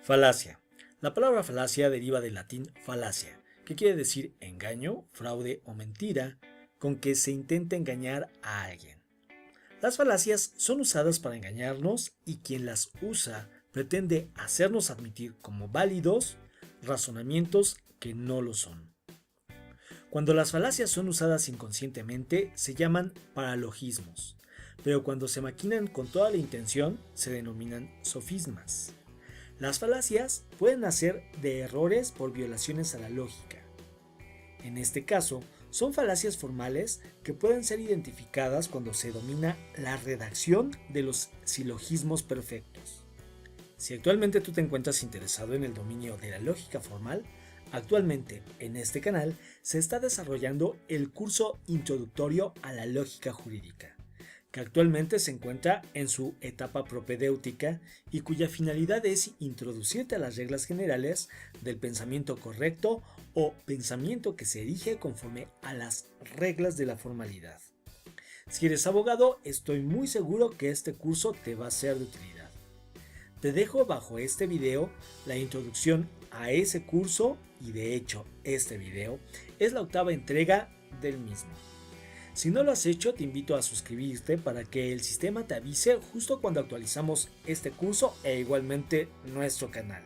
Falacia. La palabra falacia deriva del latín falacia, que quiere decir engaño, fraude o mentira, con que se intenta engañar a alguien. Las falacias son usadas para engañarnos y quien las usa pretende hacernos admitir como válidos razonamientos que no lo son. Cuando las falacias son usadas inconscientemente se llaman paralogismos, pero cuando se maquinan con toda la intención se denominan sofismas. Las falacias pueden nacer de errores por violaciones a la lógica. En este caso, son falacias formales que pueden ser identificadas cuando se domina la redacción de los silogismos perfectos. Si actualmente tú te encuentras interesado en el dominio de la lógica formal, actualmente en este canal se está desarrollando el curso introductorio a la lógica jurídica, que actualmente se encuentra en su etapa propedéutica y cuya finalidad es introducirte a las reglas generales del pensamiento correcto o pensamiento que se erige conforme a las reglas de la formalidad. Si eres abogado, estoy muy seguro que este curso te va a ser de utilidad. Te dejo bajo este video la introducción a ese curso y de hecho este video es la octava entrega del mismo. Si no lo has hecho, te invito a suscribirte para que el sistema te avise justo cuando actualizamos este curso e igualmente nuestro canal.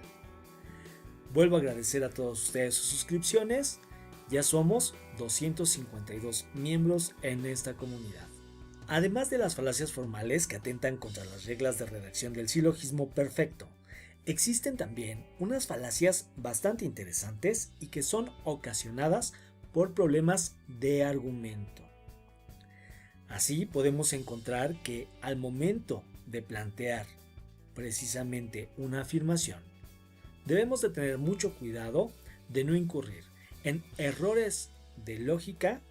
Vuelvo a agradecer a todos ustedes sus suscripciones. Ya somos 252 miembros en esta comunidad. Además de las falacias formales que atentan contra las reglas de redacción del silogismo perfecto, existen también unas falacias bastante interesantes y que son ocasionadas por problemas de argumento. Así podemos encontrar que al momento de plantear precisamente una afirmación, debemos de tener mucho cuidado de no incurrir en errores de lógica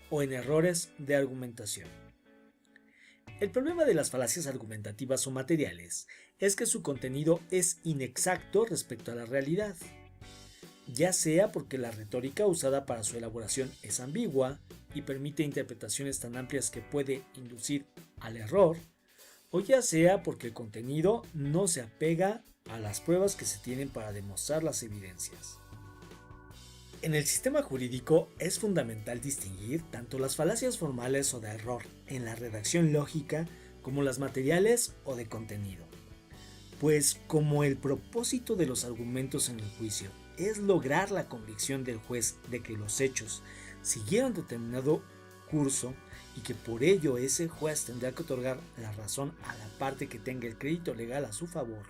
o en errores de argumentación. El problema de las falacias argumentativas o materiales es que su contenido es inexacto respecto a la realidad, ya sea porque la retórica usada para su elaboración es ambigua y permite interpretaciones tan amplias que puede inducir al error, o ya sea porque el contenido no se apega a las pruebas que se tienen para demostrar las evidencias. En el sistema jurídico es fundamental distinguir tanto las falacias formales o de error en la redacción lógica como las materiales o de contenido. Pues como el propósito de los argumentos en el juicio es lograr la convicción del juez de que los hechos siguieron determinado curso y que por ello ese juez tendrá que otorgar la razón a la parte que tenga el crédito legal a su favor,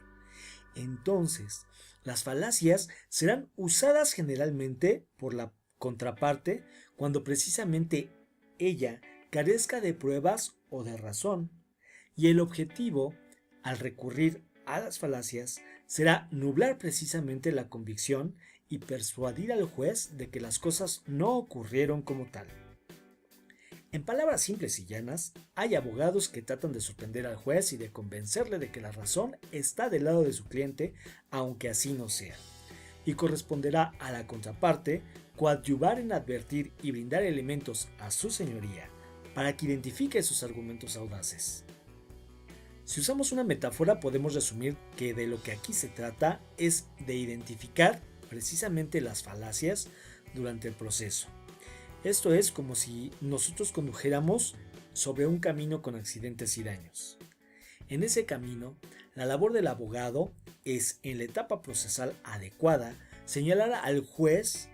entonces las falacias serán usadas generalmente por la contraparte cuando precisamente ella carezca de pruebas o de razón, y el objetivo al recurrir a las falacias será nublar precisamente la convicción y persuadir al juez de que las cosas no ocurrieron como tal. En palabras simples y llanas, hay abogados que tratan de sorprender al juez y de convencerle de que la razón está del lado de su cliente, aunque así no sea, y corresponderá a la contraparte coadyuvar en advertir y brindar elementos a su señoría para que identifique sus argumentos audaces. Si usamos una metáfora, podemos resumir que de lo que aquí se trata es de identificar precisamente las falacias durante el proceso. Esto es como si nosotros condujéramos sobre un camino con accidentes y daños. En ese camino, la labor del abogado es, en la etapa procesal adecuada, señalar al juez,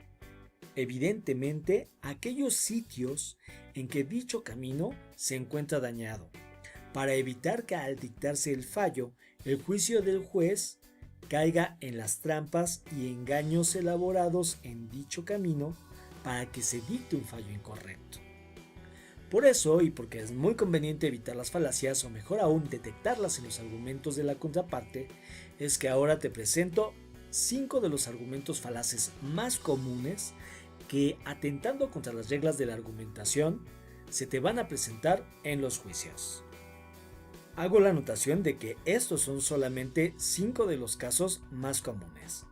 evidentemente, aquellos sitios en que dicho camino se encuentra dañado, para evitar que al dictarse el fallo, el juicio del juez caiga en las trampas y engaños elaborados en dicho camino para que se dicte un fallo incorrecto. Por eso, y porque es muy conveniente evitar las falacias o mejor aún detectarlas en los argumentos de la contraparte, es que ahora te presento 5 de los argumentos falaces más comunes que, atentando contra las reglas de la argumentación, se te van a presentar en los juicios. Hago la anotación de que estos son solamente 5 de los casos más comunes.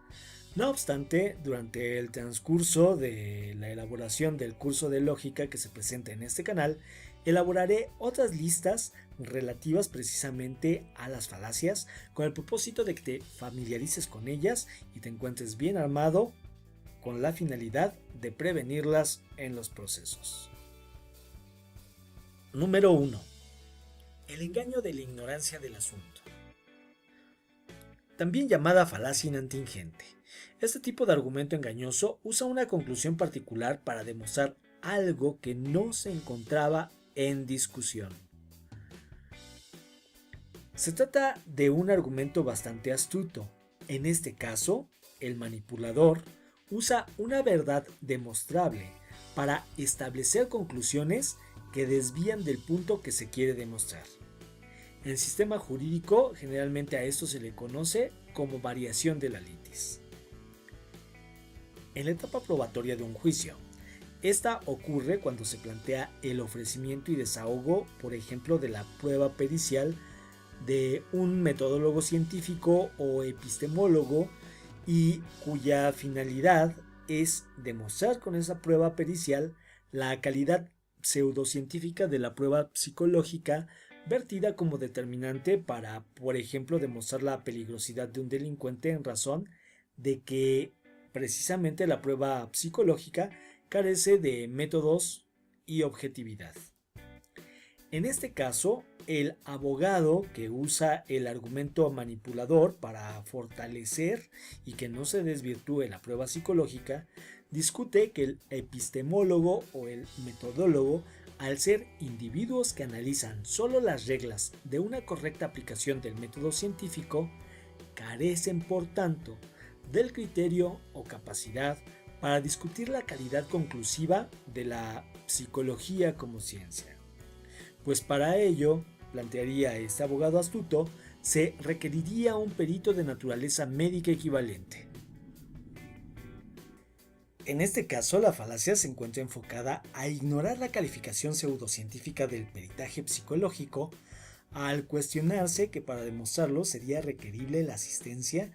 No obstante, durante el transcurso de la elaboración del curso de lógica que se presenta en este canal, elaboraré otras listas relativas precisamente a las falacias con el propósito de que te familiarices con ellas y te encuentres bien armado con la finalidad de prevenirlas en los procesos. Número 1. El engaño de la ignorancia del asunto. También llamada falacia inantingente. Este tipo de argumento engañoso usa una conclusión particular para demostrar algo que no se encontraba en discusión. Se trata de un argumento bastante astuto. En este caso, el manipulador usa una verdad demostrable para establecer conclusiones que desvían del punto que se quiere demostrar. En el sistema jurídico, generalmente a esto se le conoce como variación de la litis. En la etapa probatoria de un juicio, esta ocurre cuando se plantea el ofrecimiento y desahogo, por ejemplo, de la prueba pericial de un metodólogo científico o epistemólogo y cuya finalidad es demostrar con esa prueba pericial la calidad pseudocientífica de la prueba psicológica vertida como determinante para, por ejemplo, demostrar la peligrosidad de un delincuente en razón de que precisamente la prueba psicológica carece de métodos y objetividad. En este caso, el abogado que usa el argumento manipulador para fortalecer y que no se desvirtúe la prueba psicológica, discute que el epistemólogo o el metodólogo, al ser individuos que analizan solo las reglas de una correcta aplicación del método científico, carecen por tanto del criterio o capacidad para discutir la calidad conclusiva de la psicología como ciencia. Pues para ello, plantearía este abogado astuto, se requeriría un perito de naturaleza médica equivalente. En este caso, la falacia se encuentra enfocada a ignorar la calificación pseudocientífica del peritaje psicológico al cuestionarse que para demostrarlo sería requerible la asistencia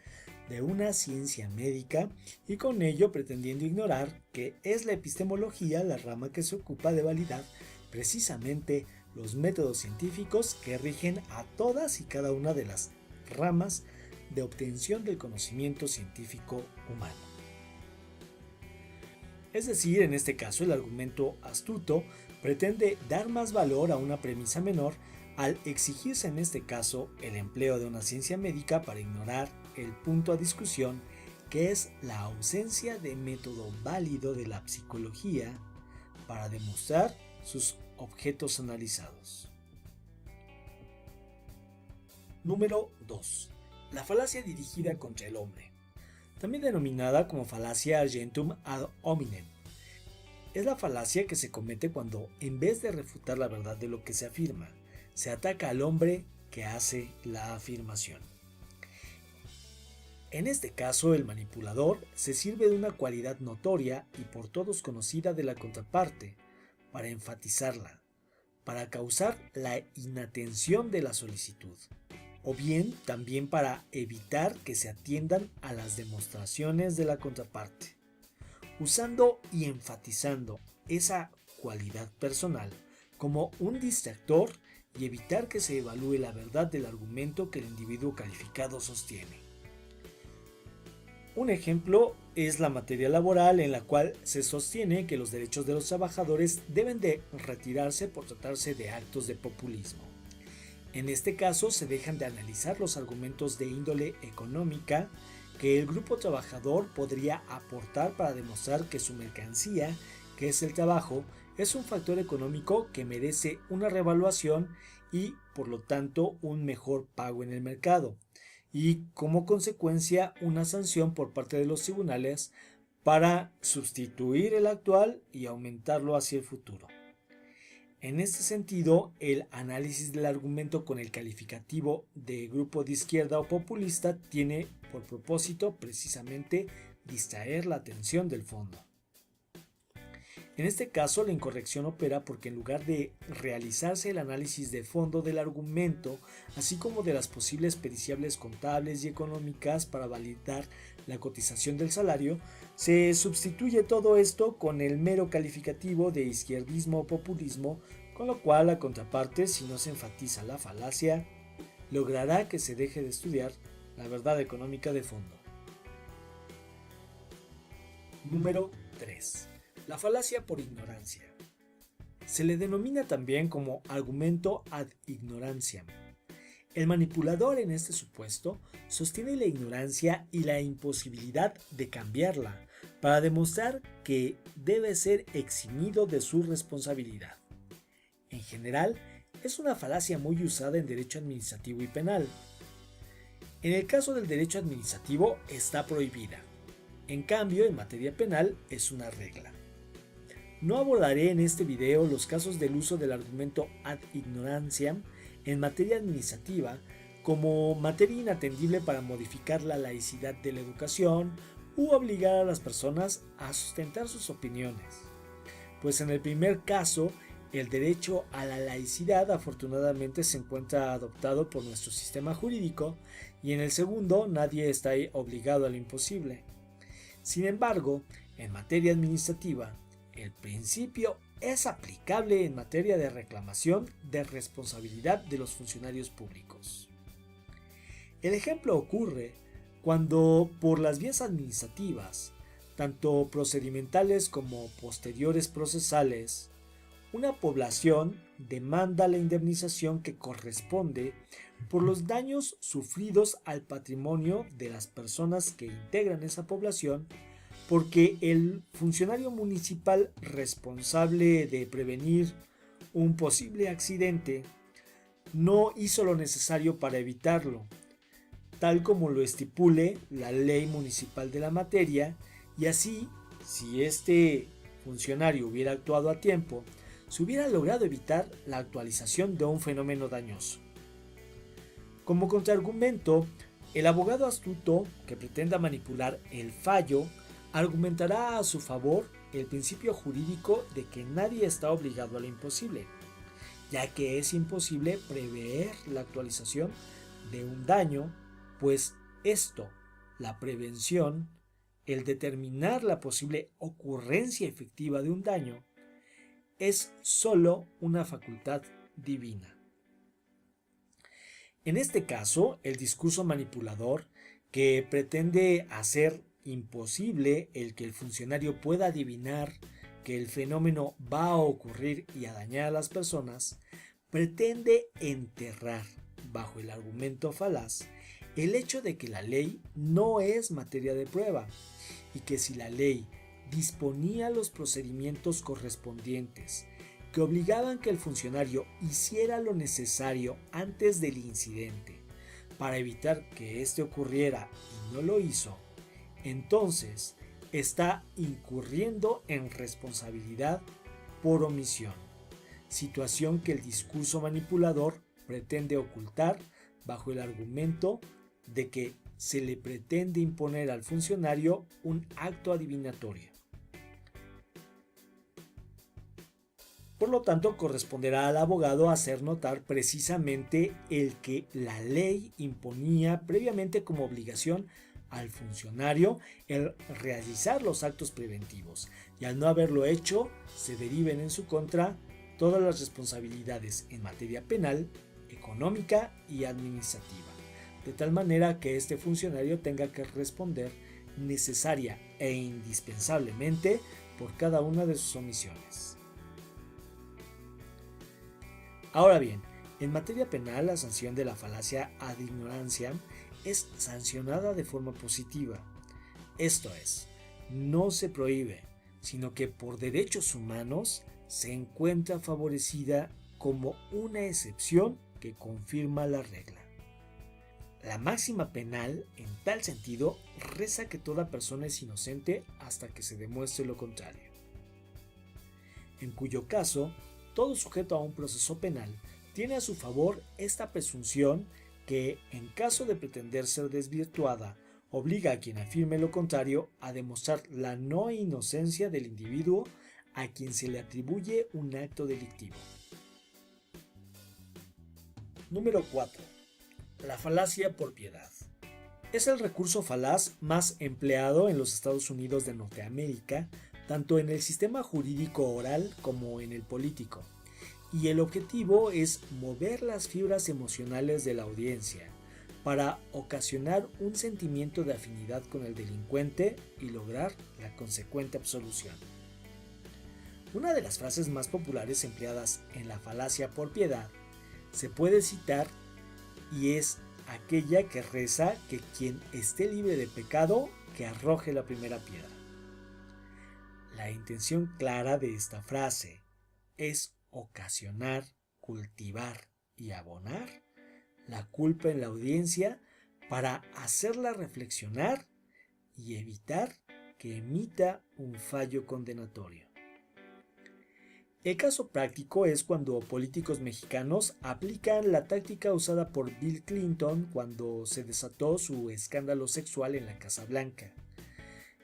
de una ciencia médica y con ello pretendiendo ignorar que es la epistemología la rama que se ocupa de validar precisamente los métodos científicos que rigen a todas y cada una de las ramas de obtención del conocimiento científico humano. Es decir, en este caso el argumento astuto pretende dar más valor a una premisa menor al exigirse en este caso el empleo de una ciencia médica para ignorar el punto a discusión que es la ausencia de método válido de la psicología para demostrar sus objetos analizados. Número 2. La falacia dirigida contra el hombre, también denominada como falacia argentum ad hominem. Es la falacia que se comete cuando, en vez de refutar la verdad de lo que se afirma, se ataca al hombre que hace la afirmación. En este caso, el manipulador se sirve de una cualidad notoria y por todos conocida de la contraparte, para enfatizarla, para causar la inatención de la solicitud, o bien también para evitar que se atiendan a las demostraciones de la contraparte, usando y enfatizando esa cualidad personal como un distractor y evitar que se evalúe la verdad del argumento que el individuo calificado sostiene. Un ejemplo es la materia laboral en la cual se sostiene que los derechos de los trabajadores deben de retirarse por tratarse de actos de populismo. En este caso se dejan de analizar los argumentos de índole económica que el grupo trabajador podría aportar para demostrar que su mercancía, que es el trabajo, es un factor económico que merece una revaluación y, por lo tanto, un mejor pago en el mercado, y como consecuencia una sanción por parte de los tribunales para sustituir el actual y aumentarlo hacia el futuro. En este sentido, el análisis del argumento con el calificativo de grupo de izquierda o populista tiene por propósito precisamente distraer la atención del fondo. En este caso, la incorrección opera porque en lugar de realizarse el análisis de fondo del argumento, así como de las posibles periciables contables y económicas para validar la cotización del salario, se sustituye todo esto con el mero calificativo de izquierdismo o populismo con lo cual la contraparte, si no se enfatiza la falacia, logrará que se deje de estudiar la verdad económica de fondo. Número 3. La falacia por ignorancia. Se le denomina también como argumento ad ignorantiam. El manipulador en este supuesto sostiene la ignorancia y la imposibilidad de cambiarla para demostrar que debe ser eximido de su responsabilidad. En general, es una falacia muy usada en derecho administrativo y penal. En el caso del derecho administrativo está prohibida. En cambio, en materia penal es una regla. No abordaré en este video los casos del uso del argumento ad ignorantiam en materia administrativa como materia inatendible para modificar la laicidad de la educación u obligar a las personas a sustentar sus opiniones. Pues en el primer caso, el derecho a la laicidad afortunadamente se encuentra adoptado por nuestro sistema jurídico y en el segundo nadie está obligado a lo imposible. Sin embargo, en materia administrativa, el principio es aplicable en materia de reclamación de responsabilidad de los funcionarios públicos. El ejemplo ocurre cuando por las vías administrativas, tanto procedimentales como posteriores procesales, una población demanda la indemnización que corresponde por los daños sufridos al patrimonio de las personas que integran esa población porque el funcionario municipal responsable de prevenir un posible accidente no hizo lo necesario para evitarlo, tal como lo estipule la ley municipal de la materia, y así, si este funcionario hubiera actuado a tiempo, se hubiera logrado evitar la actualización de un fenómeno dañoso. Como contraargumento, el abogado astuto que pretenda manipular el fallo argumentará a su favor el principio jurídico de que nadie está obligado a lo imposible, ya que es imposible prever la actualización de un daño, pues esto, la prevención, el determinar la posible ocurrencia efectiva de un daño, es sólo una facultad divina. En este caso, el discurso manipulador que pretende hacer imposible el que el funcionario pueda adivinar que el fenómeno va a ocurrir y a dañar a las personas, pretende enterrar bajo el argumento falaz el hecho de que la ley no es materia de prueba y que si la ley disponía los procedimientos correspondientes que obligaban que el funcionario hiciera lo necesario antes del incidente para evitar que éste ocurriera y no lo hizo, entonces está incurriendo en responsabilidad por omisión, situación que el discurso manipulador pretende ocultar bajo el argumento de que se le pretende imponer al funcionario un acto adivinatorio. Por lo tanto, corresponderá al abogado hacer notar precisamente el que la ley imponía previamente como obligación al funcionario el realizar los actos preventivos, y al no haberlo hecho, se deriven en su contra todas las responsabilidades en materia penal, económica y administrativa, de tal manera que este funcionario tenga que responder necesaria e indispensablemente por cada una de sus omisiones. Ahora bien, en materia penal, la sanción de la falacia ad ignorantiam es sancionada de forma positiva. Esto es, no se prohíbe, sino que por derechos humanos se encuentra favorecida como una excepción que confirma la regla. La máxima penal, en tal sentido, reza que toda persona es inocente hasta que se demuestre lo contrario. En cuyo caso, todo sujeto a un proceso penal tiene a su favor esta presunción que, en caso de pretender ser desvirtuada, obliga a quien afirme lo contrario a demostrar la no inocencia del individuo a quien se le atribuye un acto delictivo. Número 4. La falacia por piedad. Es el recurso falaz más empleado en los Estados Unidos de Norteamérica, tanto en el sistema jurídico oral como en el político, y el objetivo es mover las fibras emocionales de la audiencia para ocasionar un sentimiento de afinidad con el delincuente y lograr la consecuente absolución. Una de las frases más populares empleadas en la falacia por piedad se puede citar y es aquella que reza que quien esté libre de pecado, que arroje la primera piedra. La intención clara de esta frase es ocasionar, cultivar y abonar la culpa en la audiencia para hacerla reflexionar y evitar que emita un fallo condenatorio. El caso práctico es cuando políticos mexicanos aplican la táctica usada por Bill Clinton cuando se desató su escándalo sexual en la Casa Blanca.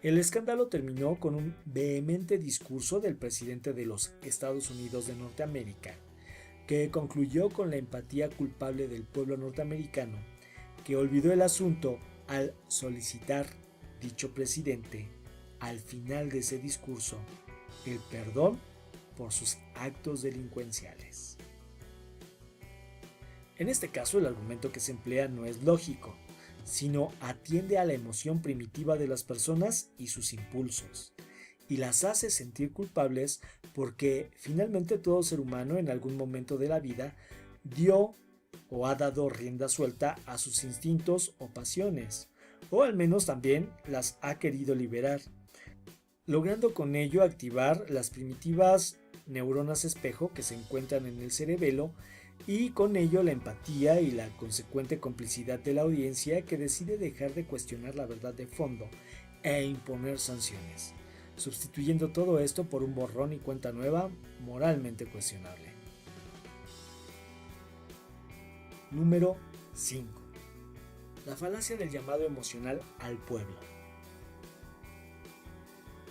El escándalo terminó con un vehemente discurso del presidente de los Estados Unidos de Norteamérica, que concluyó con la empatía culpable del pueblo norteamericano, que olvidó el asunto al solicitar, dicho presidente, al final de ese discurso, el perdón por sus actos delincuenciales. En este caso, el argumento que se emplea no es lógico, sino atiende a la emoción primitiva de las personas y sus impulsos, y las hace sentir culpables porque finalmente todo ser humano en algún momento de la vida dio o ha dado rienda suelta a sus instintos o pasiones, o al menos también las ha querido liberar, logrando con ello activar las primitivas neuronas espejo que se encuentran en el cerebelo y con ello la empatía y la consecuente complicidad de la audiencia que decide dejar de cuestionar la verdad de fondo e imponer sanciones, sustituyendo todo esto por un borrón y cuenta nueva moralmente cuestionable. Número 5. La falacia del llamado emocional al pueblo.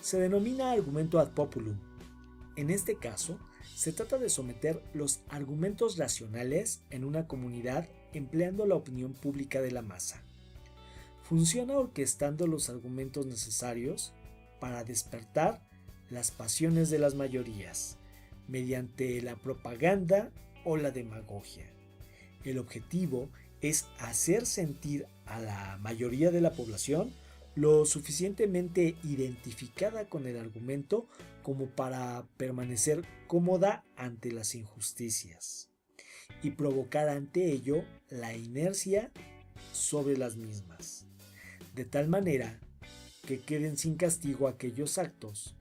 Se denomina argumento ad populum. En este caso, se trata de someter los argumentos racionales en una comunidad empleando la opinión pública de la masa. Funciona orquestando los argumentos necesarios para despertar las pasiones de las mayorías, mediante la propaganda o la demagogia. El objetivo es hacer sentir a la mayoría de la población lo suficientemente identificada con el argumento como para permanecer cómoda ante las injusticias y provocar ante ello la inercia sobre las mismas, de tal manera que queden sin castigo aquellos actos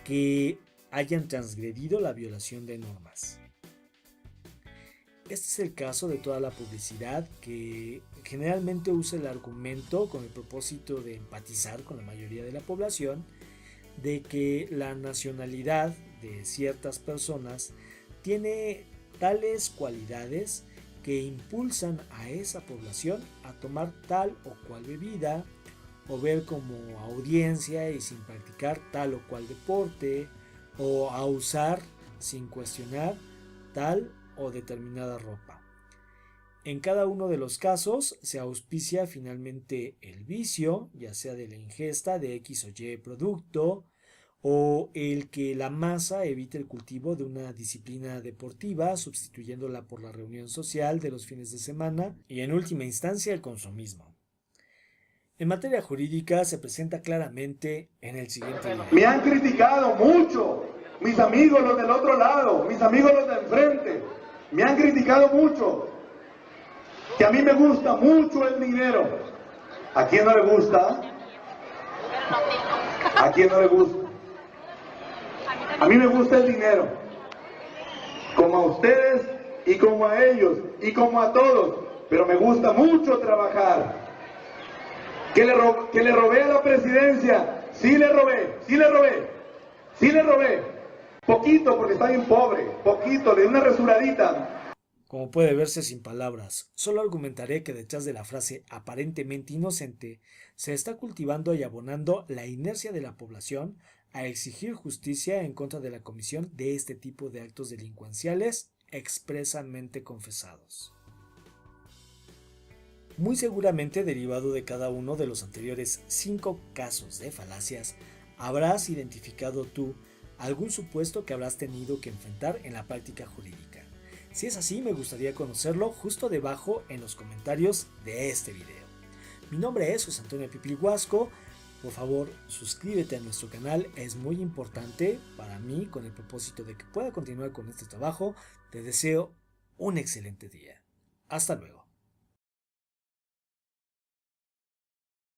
que hayan transgredido la violación de normas. Este es el caso de toda la publicidad que generalmente usa el argumento con el propósito de empatizar con la mayoría de la población, de que la nacionalidad de ciertas personas tiene tales cualidades que impulsan a esa población a tomar tal o cual bebida, o ver como audiencia y sin practicar tal o cual deporte, o a usar sin cuestionar tal o determinada ropa. En cada uno de los casos se auspicia finalmente el vicio, ya sea de la ingesta de X o Y producto, o el que la masa evite el cultivo de una disciplina deportiva, sustituyéndola por la reunión social de los fines de semana, y en última instancia el consumismo. En materia jurídica se presenta claramente en el siguiente video. Me han criticado mucho, mis amigos los del otro lado, mis amigos los de enfrente, me han criticado mucho, que a mí me gusta mucho el dinero. ¿A quién no le gusta? ¿A quién no le gusta? A mí me gusta el dinero, como a ustedes y como a ellos y como a todos, pero me gusta mucho trabajar. Que le robé a la presidencia, sí le robé. Poquito, porque está bien pobre, poquito, le di una rasuradita. Como puede verse sin palabras, solo argumentaré que detrás de la frase aparentemente inocente se está cultivando y abonando la inercia de la población a exigir justicia en contra de la comisión de este tipo de actos delincuenciales expresamente confesados. Muy seguramente, derivado de cada uno de los anteriores 5 casos de falacias, habrás identificado tú algún supuesto que habrás tenido que enfrentar en la práctica jurídica. Si es así, me gustaría conocerlo justo debajo en los comentarios de este video. Mi nombre es José Antonio Pipilhuasco. Por favor, suscríbete a nuestro canal, es muy importante para mí con el propósito de que pueda continuar con este trabajo. Te deseo un excelente día. Hasta luego.